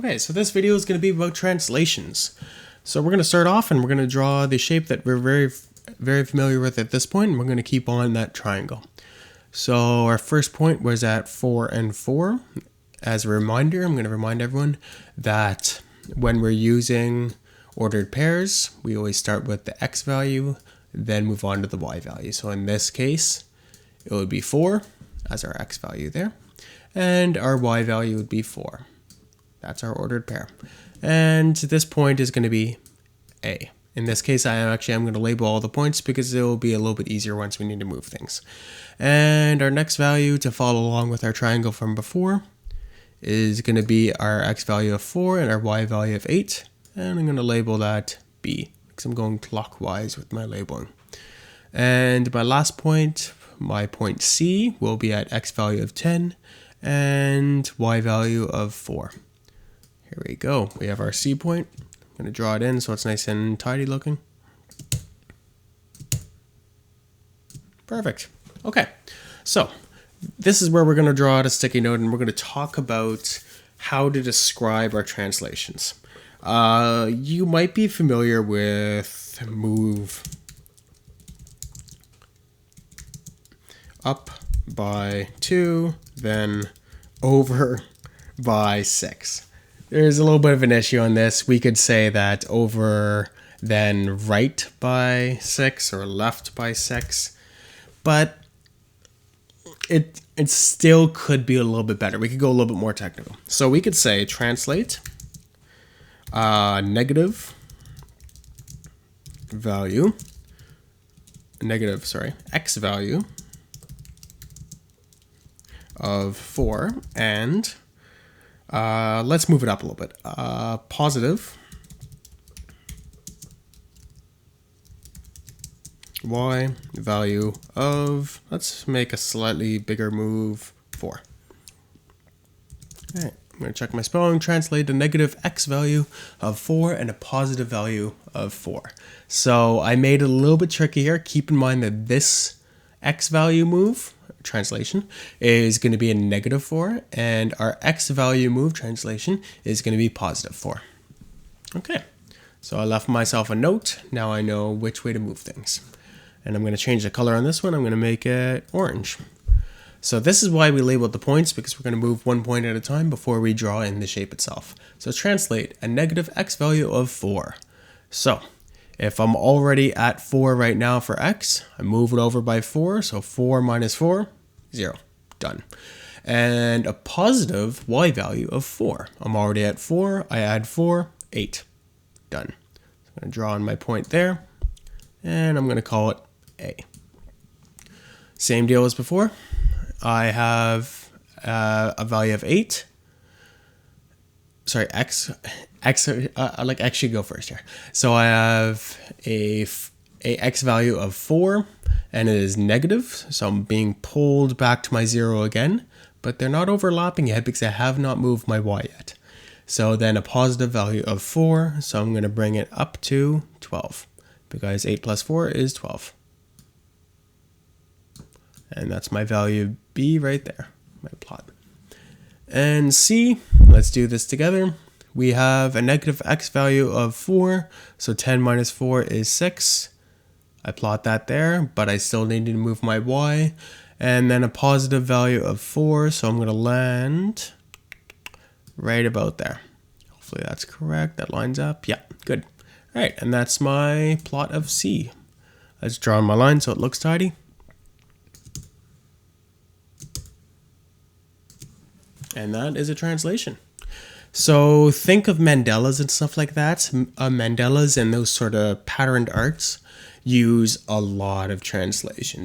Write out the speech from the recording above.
Okay, so this video is going to be about translations. So we're going to start off and we're going to draw the shape that we're very familiar with at this point, and we're going to keep on that triangle. So our first point was at 4 and 4. As a reminder, I'm going to remind everyone that when we're using ordered pairs, we always start with the x value, then move on to the y value. So in this case, it would be 4 as our x value there, and our y value would be 4. That's our ordered pair. And this point is going to be A. In this case, I'm going to label all the points because it will be a little bit easier once we need to move things. And our next value to follow along with our triangle from before is going to be our x value of 4 and our y value of 8. And I'm going to label that B because I'm going clockwise with my labeling. And my last point, my point C, will be at x value of 10 and y value of 4. Here we go. We have our C point. I'm going to draw it in so it's nice and tidy looking. Perfect. Okay, so this is where we're going to draw out a sticky note and we're going to talk about how to describe our translations. You might be familiar with move up by 2, then over by 6. There's a little bit of an issue on this. We could say that over, then right by 6 or left by 6, but it still could be a little bit better. We could go a little bit more technical. So we could say translate x value of 4 and let's move it up a little bit. Positive y value of, let's make a slightly bigger move, 4. All right, I'm going to check my spelling. Translate a negative x value of 4 and a positive value of 4. So I made it a little bit tricky here. Keep in mind that this x value move translation is going to be a negative 4 and our x value move translation is going to be positive 4. Okay, so I left myself a note. Now I know which way to move things. And I'm going to change the color on this one. I'm going to make it orange. So this is why we labeled the points, because we're going to move one point at a time before we draw in the shape itself. So translate a negative x value of 4. So if I'm already at 4 right now for x, I move it over by 4. So 4 minus 4, 0. Done. And a positive y value of 4. I'm already at 4. I add 4, 8. Done. So I'm going to draw in my point there. And I'm going to call it A. Same deal as before. I have a value of 8. Sorry, x should go first here. So I have a x value of 4 and it is negative. So I'm being pulled back to my 0 again, but they're not overlapping yet because I have not moved my y yet. So then a positive value of 4. So I'm going to bring it up to 12 because 8 plus 4 is 12. And that's my value B right there, my plot. And C, let's do this together. We have a negative x value of 4, so 10 minus 4 is 6. I plot that there, but I still need to move my y. And then a positive value of 4, so I'm going to land right about there. Hopefully that's correct, that lines up. Yeah, good. All right, and that's my plot of C. Let's draw my line so it looks tidy. And that is a translation. So think of mandalas and stuff like that. Mandalas and those sort of patterned arts use a lot of translations.